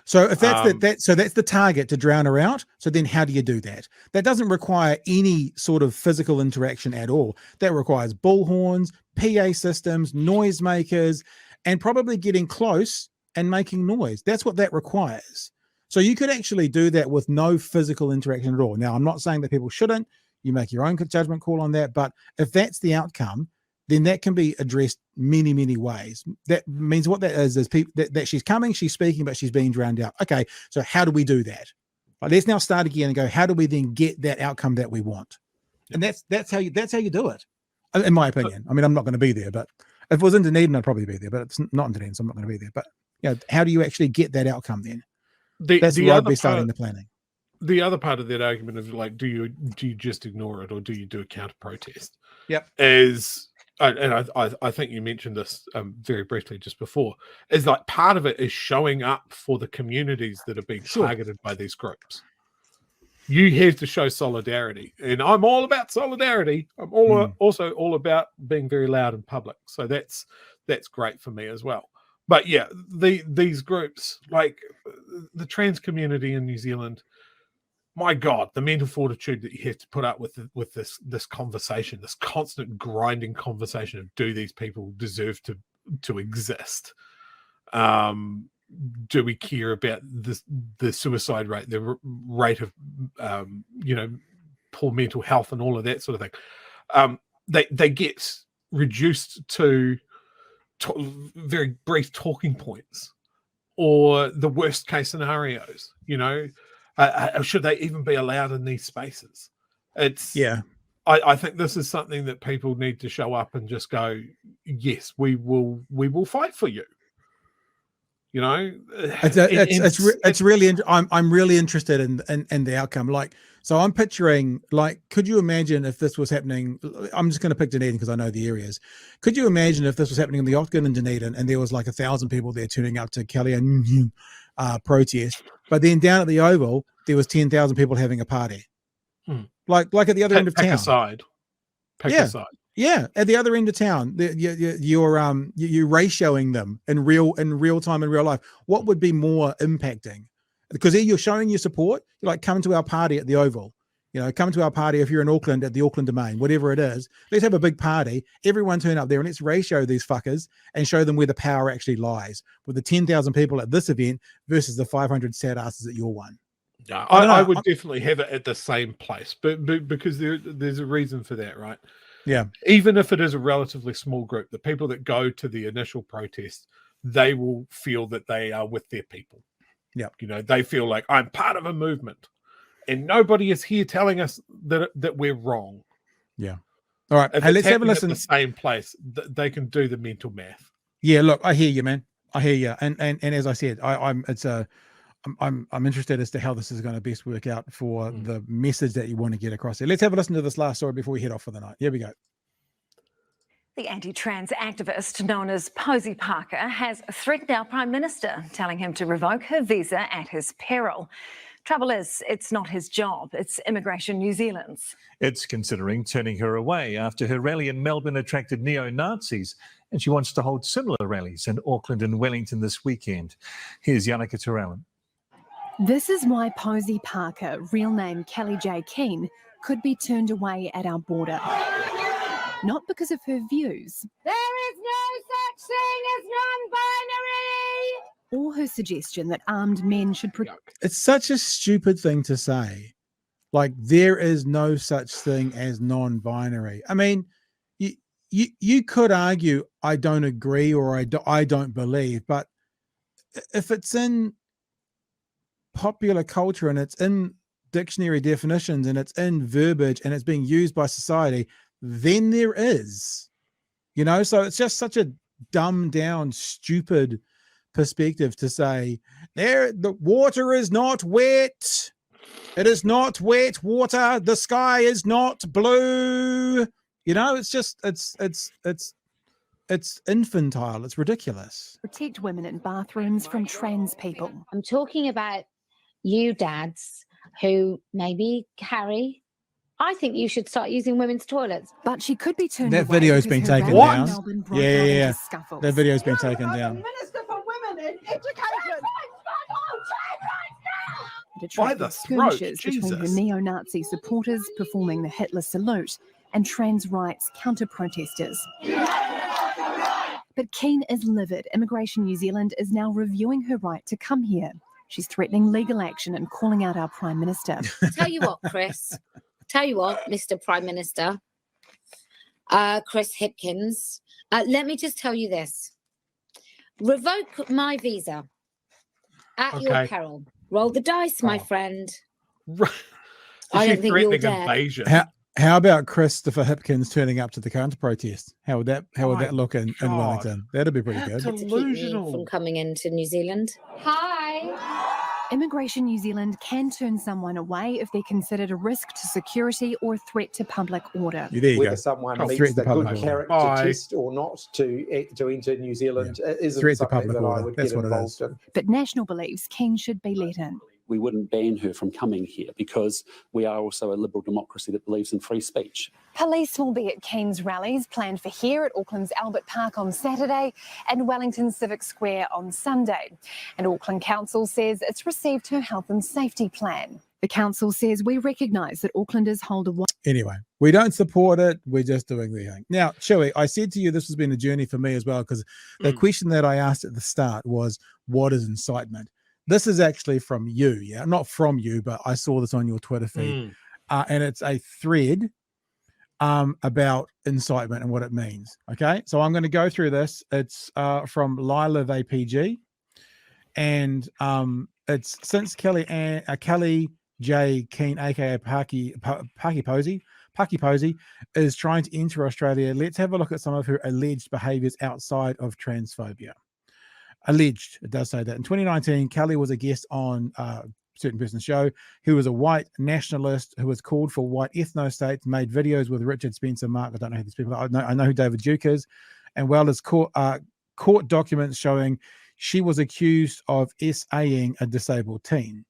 So if that's so that's the target, to drown her out. So then how do you do that? That doesn't require any sort of physical interaction at all. That requires bullhorns, PA systems, noisemakers, and probably getting close and making noise. That's what that requires. So you could actually do that with no physical interaction at all. Now, I'm not saying that people shouldn't. You make your own judgment call on that. But if that's the outcome, then that can be addressed many, many ways. That means what that is people that she's coming, she's speaking, but she's being drowned out. Okay, so how do we do that? Well, let's now start again and go, how do we then get that outcome that we want? And that's how you do it, in my opinion. I mean, I'm not going to be there, but if it was in Dunedin, I'd probably be there, but it's not in Dunedin, so I'm not going to be there. But how do you actually get that outcome then? That's where I'd be starting the planning.
The other part of that argument of like, do you just ignore it, or do you do a counter protest?
Yep.
And I think you mentioned this very briefly just before, is like part of it is showing up for the communities that are being targeted by these groups. You have to show solidarity, and I'm all about solidarity. I'm also all about being very loud in public. So that's great for me as well. But yeah, these groups, like the trans community in New Zealand, my God, the mental fortitude that you have to put up with this conversation, this constant grinding conversation of, do these people deserve to exist? Do we care about the suicide rate, the rate of poor mental health and all of that sort of thing? They get reduced to very brief talking points, or the worst case scenarios. Should they even be allowed in these spaces? I think this is something that people need to show up and just go, yes, we will fight for you.
It's really. I'm really interested in the outcome. Like, so I'm picturing, like, could you imagine if this was happening? I'm just going to pick Dunedin because I know the areas. Could you imagine if this was happening in the Octagon in Dunedin and there was like 1,000 people there turning up to Kelly and protest, but then down at the Oval there was 10,000 people having a party, like at the other end of town.
Pick a side.
Yeah, at the other end of town, you're ratioing them in real time in real life. What would be more impacting? Because you're showing your support. You're like, come to our party at the Oval. Come to our party if you're in Auckland at the Auckland Domain, whatever it is. Let's have a big party. Everyone turn up there and let's ratio these fuckers and show them where the power actually lies, with the 10,000 people at this event versus the 500 sad asses at your one.
Yeah, I would definitely have it at the same place, but because there's a reason for that, right?
Yeah.
Even if it is a relatively small group, the people that go to the initial protest, they will feel that they are with their people.
Yeah.
They feel like, I'm part of a movement and nobody is here telling us that we're wrong.
Yeah. All right.
If let's have a listen. At the same place, they can do the mental math.
Yeah. Look, I hear you, man. I hear you. And as I said, I'm interested as to how this is going to best work out for the message that you want to get across there. Let's have a listen to this last story before we head off for the night. Here we go.
The anti-trans activist known as Posie Parker has threatened our Prime Minister, telling him to revoke her visa at his peril. Trouble is, it's not his job, it's Immigration New Zealand's.
It's considering turning her away after her rally in Melbourne attracted neo-Nazis, and she wants to hold similar rallies in Auckland and Wellington this weekend. Here's Yannicka Terrell.
This is why Posie Parker, real name Kelly J. Keane, could be turned away at our border. Not because of her views.
There is no such thing as non-binary!
Or her suggestion that armed men should
It's such a stupid thing to say. Like, there is no such thing as non-binary. I mean, you could argue I don't agree or I don't believe, but if it's in popular culture and it's in dictionary definitions and it's in verbiage and it's being used by society, then there is, so it's just such a dumbed down, stupid perspective to say the water is not wet. It is not wet water. The sky is not blue. It's just it's infantile. It's ridiculous.
Protect women in bathrooms from trans people.
I'm talking about you dads who maybe carry. I think you should start using women's toilets.
But she could be turned
That
away
video's
because
been
her
taken
rally in
down.
Melbourne broke out into
Yeah.
scuffles.
That video's been taken down.
Minister for Women in Education.
It
By
attracted
the throat,
skirmishes between her
Jesus.
neo-Nazi supporters performing the Hitler salute and trans rights counter-protesters. But Keane is livid. Immigration New Zealand is now reviewing her right to come here. She's threatening legal action and calling out our Prime Minister.
Tell you what, Chris. Mr. Prime Minister. Chris Hipkins. Let me just tell you this. Revoke my visa at your peril. Roll the dice, my friend. I don't think you'll dare.
How about Christopher Hipkins turning up to the counter protest? How would that look in Wellington? That'd be pretty good.
To keep me from coming into New Zealand. Hi.
Immigration New Zealand can turn someone away if they're considered a risk to security or threat to public order.
There you
Whether
go.
someone
Threat
meets
to
the
public
good
order.
character test or not to enter New Zealand isn't
Threat to
something
public
that I
order.
would
That's
get
what it
involved
is.
in.
But National believes Keane should be let in.
We wouldn't ban her from coming here because we are also a liberal democracy that believes in free speech.
Police will be at Keane's rallies planned for here at Auckland's Albert Park on Saturday and Wellington Civic Square on Sunday. And Auckland Council says it's received her health and safety plan. The council says we recognise that Aucklanders hold a...
Anyway, we don't support it. We're just doing the thing. Now, Chewy, I said to you this has been a journey for me as well, because the question that I asked at the start was, what is incitement? This is actually from you, yeah? Not from you, but I saw this on your Twitter feed. And it's a thread about incitement and what it means, okay? So I'm going to go through this. It's from Lila VPG. And it's since Kelly J. Keane, a.k.a. Posie, is trying to enter Australia, let's have a look at some of her alleged behaviours outside of transphobia. Alleged, it does say that. In 2019, Kelly was a guest on a certain person's show who was a white nationalist who was called for white ethno-states, made videos with Richard Spencer Mark. I don't know who these people are. I know who David Duke is, and well as court documents showing she was accused of SAing a disabled teen.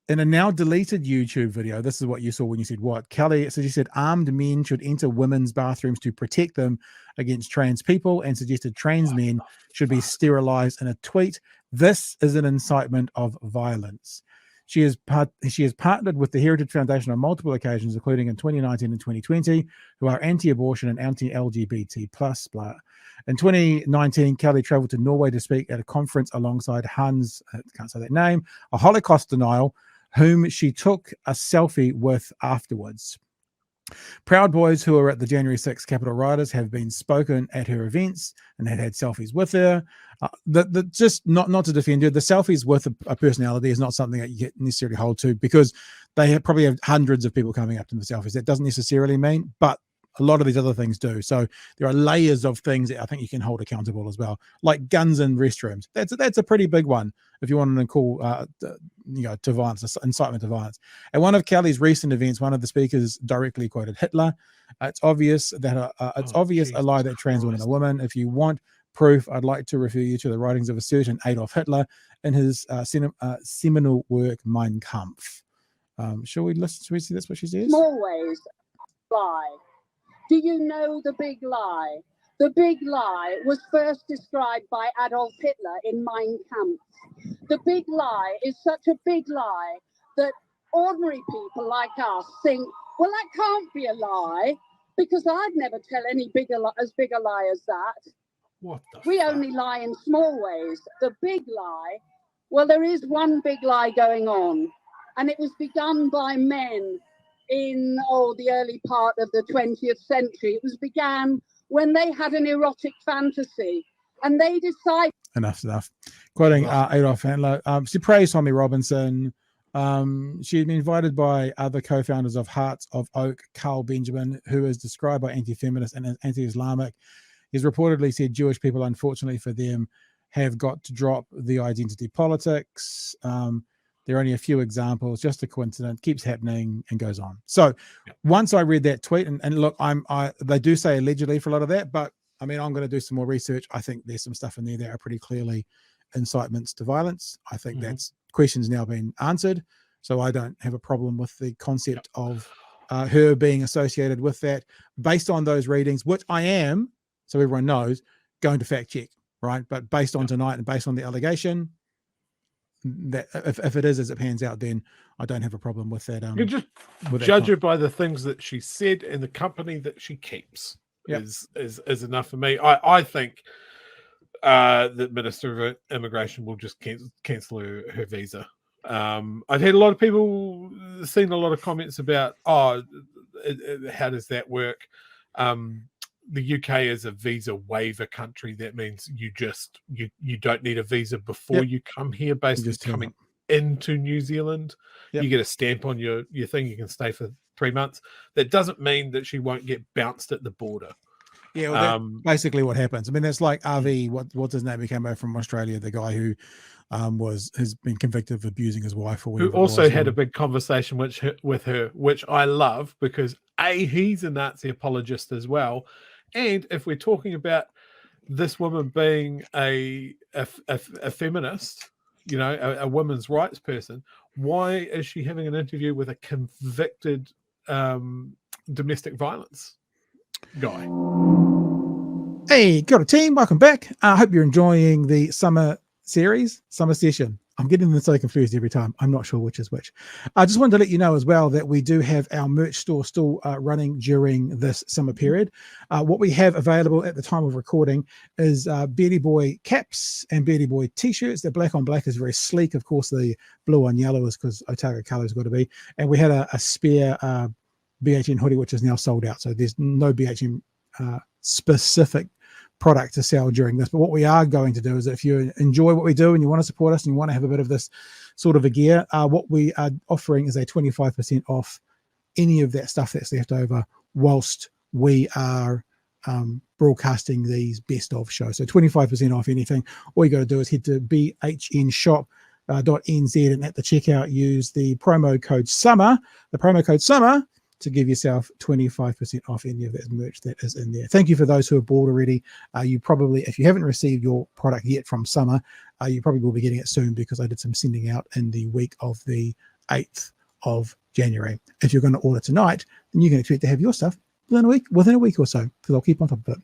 In a now deleted YouTube video, this is what you saw when you said what? Kelly suggested armed men should enter women's bathrooms to protect them against trans people and suggested trans men should be sterilized in a tweet. This is an incitement of violence. She has partnered with the Heritage Foundation on multiple occasions, including in 2019 and 2020, who are anti-abortion and anti-LGBT+. Blah. In 2019, Kelly traveled to Norway to speak at a conference alongside Hans, I can't say that name, a Holocaust denial, whom she took a selfie with afterwards. Proud Boys, who are at the January 6th Capitol Rioters, have been spoken at her events and had selfies with her. Just not to defend her, the selfies with a personality is not something that you necessarily hold to, because they probably have hundreds of people coming up to the selfies. That doesn't necessarily mean, but a lot of these other things do. So there are layers of things that I think you can hold accountable as well, like guns in restrooms. That's a pretty big one if you want to call to violence, incitement to violence. At one of Kelly's recent events, one of the speakers directly quoted Hitler. It's obvious that a lie that trans women are women. If you want proof, I'd like to refer you to the writings of a certain Adolf Hitler in his seminal work Mein Kampf. Shall we listen? Shall we see? That's what she says.
Small ways lie. Do you know the big lie? The big lie was first described by Adolf Hitler in Mein Kampf. The big lie is such a big lie that ordinary people like us think, well, that can't be a lie, because I'd never tell any as big a lie as that.
What the
We only lie in small ways. The big lie, well, there is one big lie going on. and it was begun by men in the early part of the 20th century. It was began when they had an erotic fantasy, and they decided.
Enough. Quoting Adolf Hitler, she praised Tommy Robinson. She had been invited by other co-founders of Hearts of Oak, Carl Benjamin, who is described by anti-feminist and anti-Islamic. He's reportedly said Jewish people, unfortunately for them, have got to drop the identity politics. There are only a few examples, just a coincidence, keeps happening and goes on. So once I read that tweet, and look, they do say allegedly for a lot of that, but I mean, I'm going to do some more research. I think there's some stuff in there that are pretty clearly incitements to violence. I think that's questions now been answered. So I don't have a problem with the concept of her being associated with that based on those readings, which I am, so everyone knows, going to fact check, right? But based on tonight and based on the allegation, that if it is as it pans out, then I don't have a problem with that.
You just judge her by the things that she said and the company that she keeps. Is enough for me. I think the Minister of Immigration will just cancel her visa. I've had a lot of people seen a lot of comments about how does that work? The UK is a visa waiver country. That means you don't need a visa before you come here. Basically, coming into New Zealand, you get a stamp on your thing. You can stay for 3 months. That doesn't mean that she won't get bounced at the border.
Yeah, well, that's basically what happens. I mean, that's like RV. What's his name? He came over from Australia. The guy who has been convicted of abusing his wife, or who
also had a big conversation with her, which I love because he's a Nazi apologist as well. And if we're talking about this woman being a feminist, you know, a women's rights person, why is she having an interview with a convicted domestic violence guy?
Hey, got a team. Welcome back. I hope you're enjoying the summer session. I'm getting them so confused every time. I'm not sure which is which. I just wanted to let you know as well that we do have our merch store still running during this summer period. What we have available at the time of recording is Beardy Boy caps and Beardy Boy t-shirts. The black on black is very sleek. Of course, the blue on yellow is because Otago color has got to be. And we had a spare BHN hoodie, which is now sold out. So there's no BHN specific product to sell during this. But what we are going to do is, if you enjoy what we do and you want to support us and you want to have a bit of this sort of a gear, what we are offering is a 25% off any of that stuff that's left over whilst we are broadcasting these best of shows. So 25% off anything. All you got to do is head to bhnshop.nz and at the checkout use the promo code SUMMER. The promo code SUMMER to give yourself 25% off any of that merch that is in there. Thank you for those who have bought already. You probably, if you haven't received your product yet from Summer, you probably will be getting it soon because I did some sending out in the week of the 8th of January. If you're going to order tonight, then you can expect to have your stuff within a week or so, because I'll keep on top of it.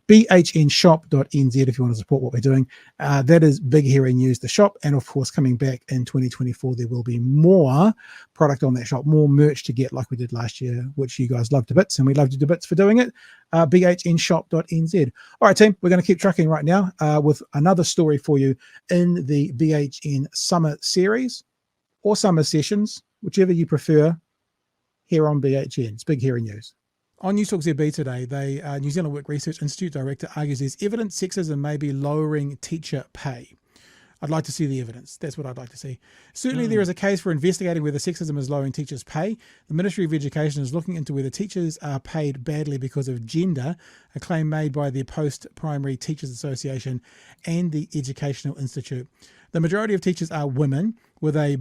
bhnshop.nz if you want to support what we're doing. That is Big Hairy News, the shop. And of course, coming back in 2024, there will be more product on that shop, more merch to get like we did last year, which you guys loved to bits, and we loved you to bits for doing it. bhnshop.nz. All right, team, we're going to keep trucking right now with another story for you in the BHN Summer Series or Summer Sessions, whichever you prefer, here on BHN. It's Big Hairy News. On News Talk ZB today, New Zealand Work Research Institute director argues there's evidence sexism may be lowering teacher pay. I'd like to see the evidence. That's what I'd like to see. Certainly there is a case for investigating whether sexism is lowering teachers' pay. The Ministry of Education is looking into whether teachers are paid badly because of gender, a claim made by the Post-Primary Teachers Association and the Educational Institute. The majority of teachers are women, with a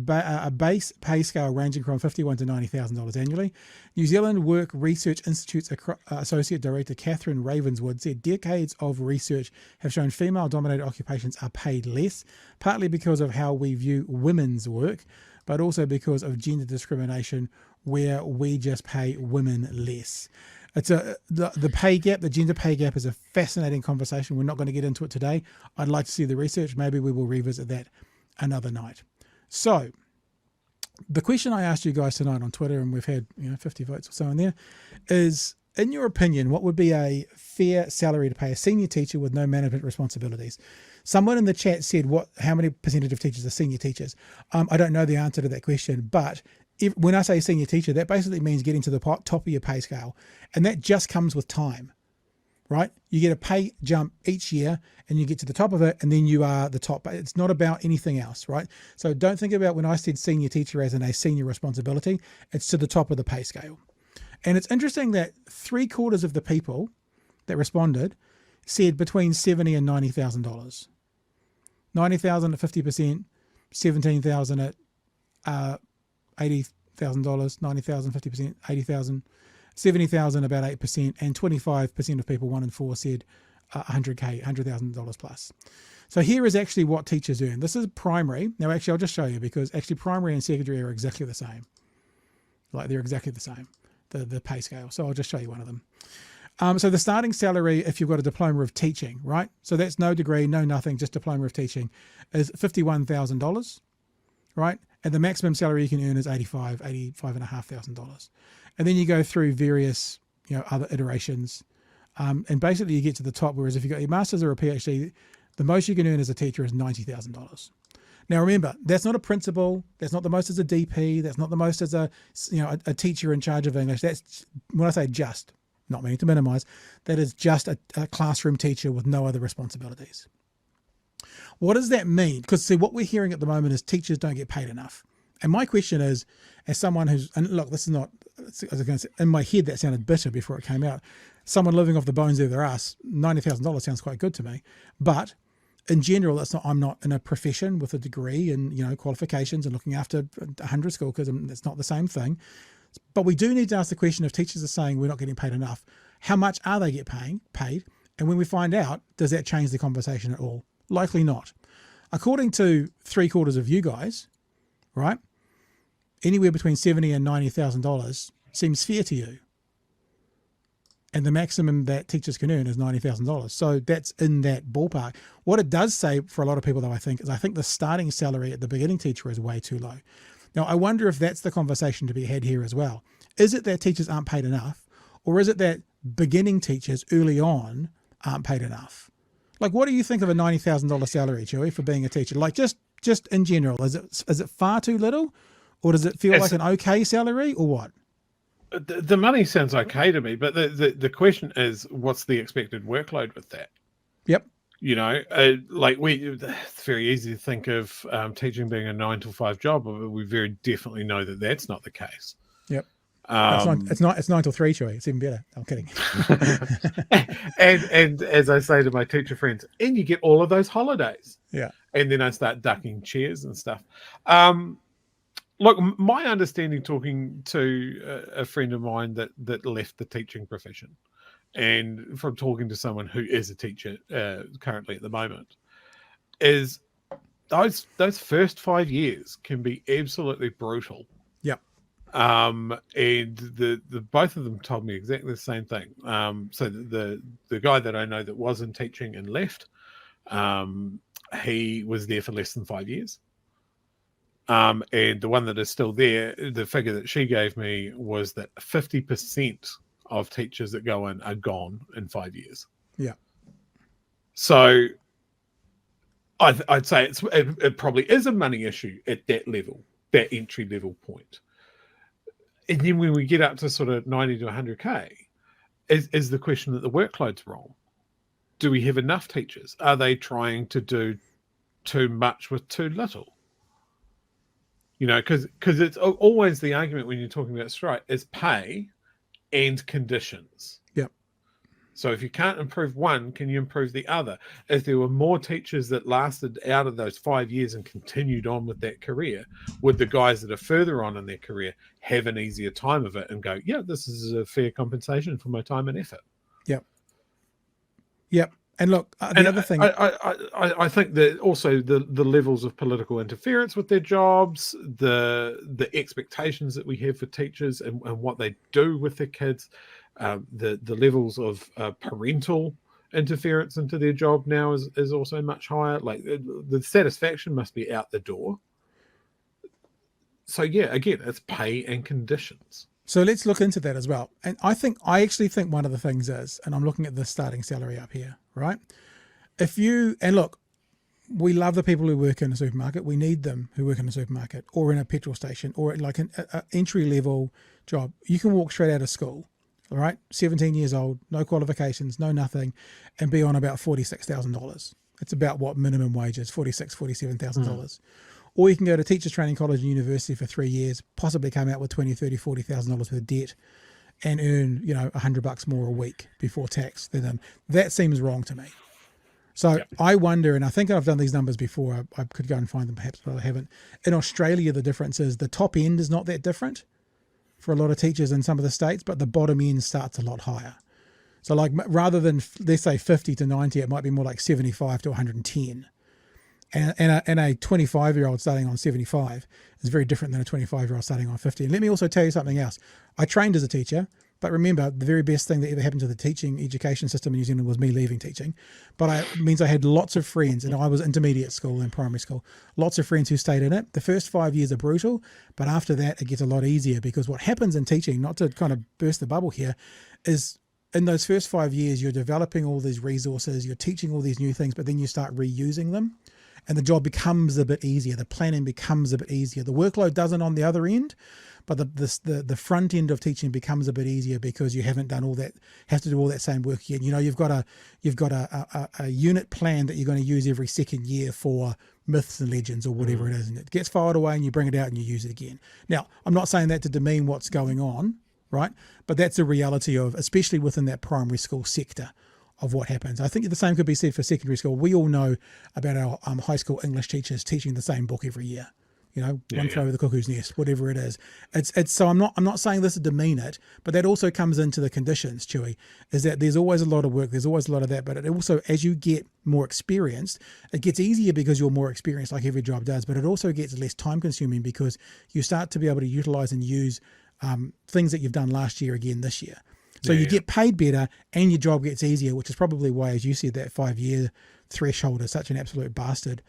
base pay scale ranging from $51,000 to $90,000 annually. New Zealand Work Research Institute's Associate Director Catherine Ravenswood said decades of research have shown female-dominated occupations are paid less, partly because of how we view women's work, but also because of gender discrimination, where we just pay women less. It's the pay gap, the gender pay gap is a fascinating conversation. We're not going to get into it today. I'd like to see the research. Maybe we will revisit that another night. So the question I asked you guys tonight on Twitter, and we've had 50 votes or so in there, is, in your opinion, what would be a fair salary to pay a senior teacher with no management responsibilities? Someone in the chat said, how many percentage of teachers are senior teachers? I don't know the answer to that question, but when I say senior teacher, that basically means getting to the top of your pay scale. And that just comes with time, right? You get a pay jump each year and you get to the top of it, and then you are the top. It's not about anything else, right? So don't think about when I said senior teacher as in a senior responsibility. It's to the top of the pay scale. And it's interesting that 3/4 of the people that responded said between $70,000 and $90,000. 90,000 at 50%, 17,000 at $80,000, 90,000, 50%, 80,000, 70,000 about 8%, and 25% of people, 1 in 4, said $100K, $100,000 plus. So here is actually what teachers earn. This is primary. Now, actually, I'll just show you, because actually primary and secondary are exactly the same. Like, they're exactly the same, the pay scale. So I'll just show you one of them. So the starting salary, if you've got a diploma of teaching, right? So that's no degree, no nothing, just diploma of teaching, is $51,000, right? And the maximum salary you can earn is $85,500. And then you go through various, other iterations. And basically you get to the top, whereas if you've got your master's or a PhD, the most you can earn as a teacher is $90,000. Now, remember, that's not a principal. That's not the most as a DP. That's not the most as a teacher in charge of English. That's, when I say just, not meaning to minimize, that is just a classroom teacher with no other responsibilities. What does that mean? Because see, what we're hearing at the moment is teachers don't get paid enough. And my question is, as someone who's, and look, this is not, as I was going to say, in my head that sounded bitter before it came out. Someone living off the bones of their ass, $90,000 sounds quite good to me. But in general, I'm not in a profession with a degree and, qualifications and looking after 100 school kids. It's not the same thing. But we do need to ask the question, if teachers are saying we're not getting paid enough, how much are they getting paid? And when we find out, does that change the conversation at all? Likely not. According to 3/4 of you guys, right, anywhere between $70,000 and $90,000 seems fair to you. And the maximum that teachers can earn is $90,000. So that's in that ballpark. What it does say for a lot of people, though, I think the starting salary at the beginning teacher is way too low. Now, I wonder if that's the conversation to be had here as well. Is it that teachers aren't paid enough, or is it that beginning teachers early on aren't paid enough? Like, what do you think of a $90,000 salary, Chewy, for being a teacher? Like, just in general, is it far too little, or does it feel like an okay salary, or what?
The money sounds okay to me, but the question is, what's the expected workload with that?
Yep.
It's very easy to think of teaching being a 9 to 5 job, but we very definitely know that that's not the case.
Yep. It's 9 till 3, Chewy. It's even better. I'm kidding.
and as I say to my teacher friends, and you get all of those holidays.
Yeah.
And then I start ducking chairs and stuff. Look, my understanding, talking to a friend of mine that left the teaching profession, and from talking to someone who is a teacher currently at the moment, is those first 5 years can be absolutely brutal.
Yep.
And the both of them told me exactly the same thing. So the guy that I know that was in teaching and left, he was there for less than 5 years. And the one that is still there, the figure that she gave me was that 50% of teachers that go in are gone in 5 years.
Yeah.
So I'd say it probably is a money issue at that level, that entry level point. And then when we get up to sort of 90 to 100K, is the question that the workload's wrong. Do we have enough teachers? Are they trying to do too much with too little? Because it's always the argument when you're talking about strike is pay and conditions.
Yep.
So if you can't improve one, can you improve the other? If there were more teachers that lasted out of those 5 years and continued on with that career, would the guys that are further on in their career have an easier time of it and go, yeah, this is a fair compensation for my time and effort?
Yep. Yep. And look, other thing,
I think that also the levels of political interference with their jobs, the expectations that we have for teachers and what they do with their kids, the levels of parental interference into their job now is also much higher. Like the satisfaction must be out the door. So yeah, again, it's pay and conditions.
So let's look into that as well. And I actually think one of the things is, and I'm looking at the starting salary up here, right? And look, we love the people who work in a supermarket. We need them who work in a supermarket or in a petrol station or like an entry-level job. You can walk straight out of school, all right, 17 years old, no qualifications, no nothing, and be on about $46,000. It's about what minimum wage is, $47,000. Or you can go to teachers training college and university for 3 years, possibly come out with $20,000, $30,000, $40,000 worth of debt, and earn, you know, $100 more a week before tax than them. That seems wrong to me. So I wonder, and I think I've done these numbers before, I could go and find them perhaps, but I haven't. In Australia, the difference is the top end is not that different for a lot of teachers in some of the states, but the bottom end starts a lot higher. So like rather than, let's say 50 to 90, it might be more like 75 to 110. And a 25-year-old starting on 75 is very different than a 25-year-old starting on 50. And let me also tell you something else. I trained as a teacher, but remember, the very best thing that ever happened to the teaching education system in New Zealand was me leaving teaching. But it means I had lots of friends, and I was intermediate school and primary school, lots of friends who stayed in it. The first 5 years are brutal, but after that, it gets a lot easier because what happens in teaching, not to kind of burst the bubble here, is in those first 5 years, you're developing all these resources, you're teaching all these new things, but then you start reusing them. And the job becomes a bit easier. The planning becomes a bit easier. The workload doesn't on the other end, but the front end of teaching becomes a bit easier because you haven't done all that, have to do all that same work again. You know, you've got a unit plan that you're going to use every second year for myths and legends or whatever it is, and it gets filed away and you bring it out and you use it again. Now, I'm not saying that to demean what's going on, right? But that's a reality of, especially within that primary school sector, of what happens. I think the same could be said for secondary school. We all know about our high school English teachers teaching the same book every year. You know, One Flew Over the Cuckoo's Nest, whatever it is. It's so I'm not saying this to demean it, but that also comes into the conditions, Chewy, is that there's always a lot of work, there's always a lot of that, but it also, as you get more experienced, it gets easier because you're more experienced, like every job does, but it also gets less time consuming because you start to be able to utilize and use things that you've done last year again this year. So you get paid better and your job gets easier, which is probably why, as you said, that 5-year threshold is such an absolute bastard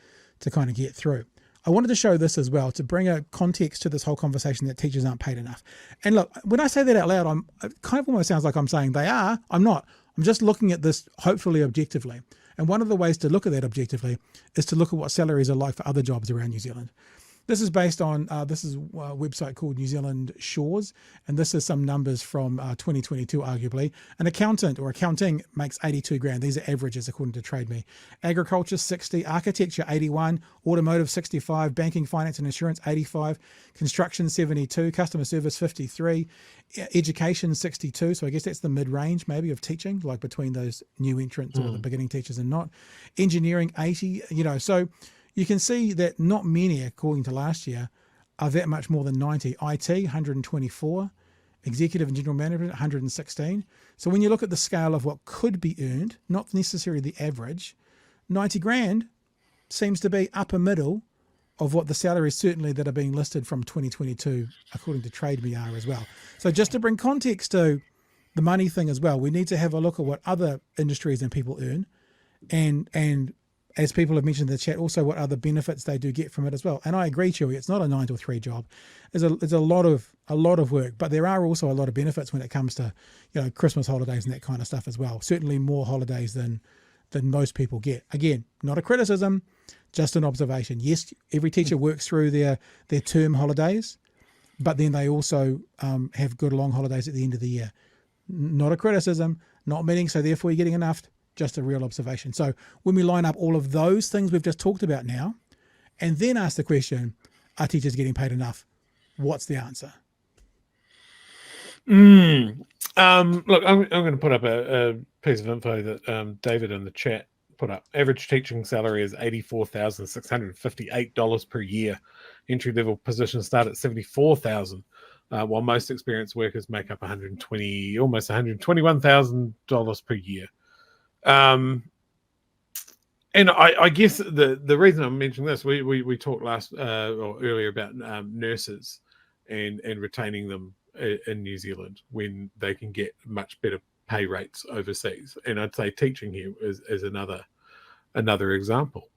to kind of get through. I wanted to show this as well to bring a context to this whole conversation that teachers aren't paid enough. And look, when I say that out loud, it kind of almost sounds like I'm saying they are. I'm not. I'm just looking at this hopefully objectively. And one of the ways to look at that objectively is to look at what salaries are like for other jobs around New Zealand. This is based on, this is a website called New Zealand Shores, and this is some numbers from 2022, arguably. An accountant or accounting makes 82 grand. These are averages according to Trade Me. Agriculture, 60. Architecture, 81. Automotive, 65. Banking, finance and insurance, 85. Construction, 72. Customer service, 53. Education, 62. So I guess that's the mid-range maybe of teaching, like between those new entrants or the beginning teachers and not. Engineering, 80. You know, so you can see that not many, according to last year, are that much more than 90. IT, 124. Executive and general management, 116. So when you look at the scale of what could be earned, not necessarily the average, 90 grand seems to be upper middle of what the salaries certainly that are being listed from 2022, according to Trade Me, are as well. So just to bring context to the money thing as well, we need to have a look at what other industries and people earn, and as people have mentioned in the chat, also what other benefits they do get from it as well. And I agree, Chewy, it's not a 9 to 3 job. There's a lot of work, but there are also a lot of benefits when it comes to, you know, Christmas holidays and that kind of stuff as well. Certainly more holidays than most people get. Again, not a criticism, just an observation. Yes, every teacher works through their term holidays, but then they also have good long holidays at the end of the year. Not a criticism, not meaning so therefore you're getting enough. Just a real observation. So when we line up all of those things we've just talked about now, and then ask the question, are teachers getting paid enough? What's the answer?
Look, I'm going to put up a piece of info that David in the chat put up. Average teaching salary is $84,658 per year. Entry-level positions start at $74,000, while most experienced workers make up almost $121,000 per year. And I guess the reason I'm mentioning this, we talked earlier about nurses and retaining them in New Zealand when they can get much better pay rates overseas, and I'd say teaching here is another example.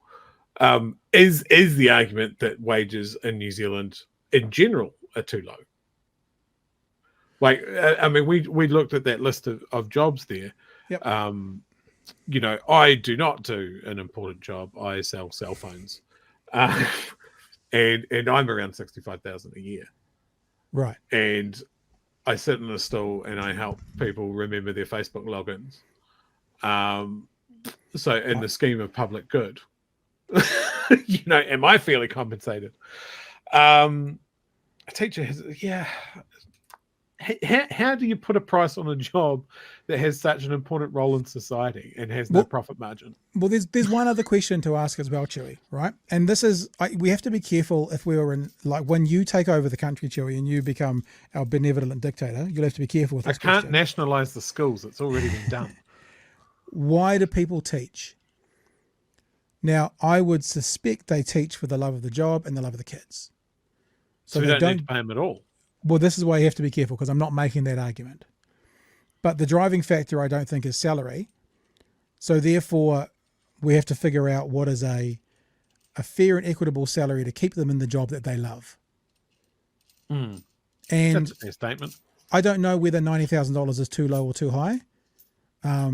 Is the argument that wages in New Zealand in general are too low? Like, I mean, we looked at that list of jobs there.
Yep.
you know, I do not do an important job. I sell cell phones, and I'm around 65,000 a year,
Right?
And I sit in a stall and I help people remember their Facebook logins. So in the scheme of public good, you know, am I fairly compensated? A teacher has, yeah. How do you put a price on a job that has such an important role in society and has no profit margin?
Well, there's one other question to ask as well, Chewy, right? And this is, we have to be careful if we were in, like, when you take over the country, Chewy, and you become our benevolent dictator, you'll have to be careful with this question.
I can't nationalise the schools. It's already been done.
Why do people teach? Now, I would suspect they teach for the love of the job and the love of the kids.
So we don't need to pay them at all.
Well, this is why you have to be careful, because I'm not making that argument. But the driving factor, I don't think, is salary. So therefore, we have to figure out what is a fair and equitable salary to keep them in the job that they love.
And
that's
a fair statement.
I don't know whether $90,000 is too low or too high. I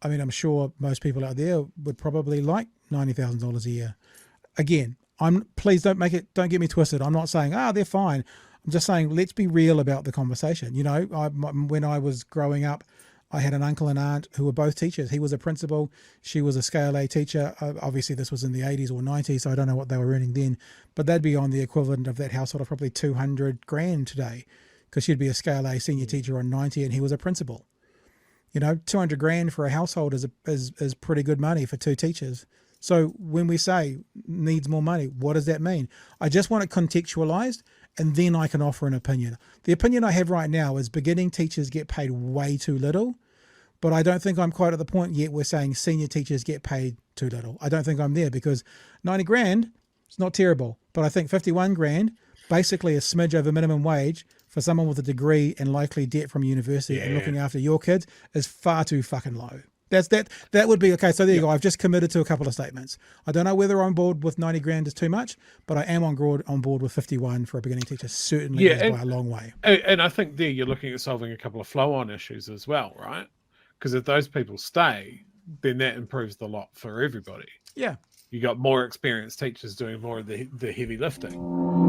mean, I'm sure most people out there would probably like $90,000 a year. Again, please don't get me twisted. I'm not saying, they're fine. I'm just saying, let's be real about the conversation. You know, when I was growing up, I had an uncle and aunt who were both teachers. He was a principal. She was a Scale A teacher. Obviously, this was in the 80s or 90s, so I don't know what they were earning then. But they'd be on the equivalent of that household of probably $200,000 today, because she'd be a Scale A senior teacher on 90 and he was a principal. You know, $200,000 for a household is pretty good money for two teachers. So when we say needs more money, what does that mean? I just want it contextualized, and then I can offer an opinion. The opinion I have right now is beginning teachers get paid way too little, but I don't think I'm quite at the point yet where saying senior teachers get paid too little. I don't think I'm there, because $90,000, it's not terrible, but I think $51,000, basically a smidge over minimum wage for someone with a degree and likely debt from university and looking after your kids, is far too fucking low. That would be okay. So there you go. I've just committed to a couple of statements. I don't know whether I'm on board with $90,000 is too much, but I am on board with 51 for a beginning teacher. Certainly is by a long way.
And I think there you're looking at solving a couple of flow-on issues as well, right? Because if those people stay, then that improves the lot for everybody.
Yeah.
You got more experienced teachers doing more of the heavy lifting.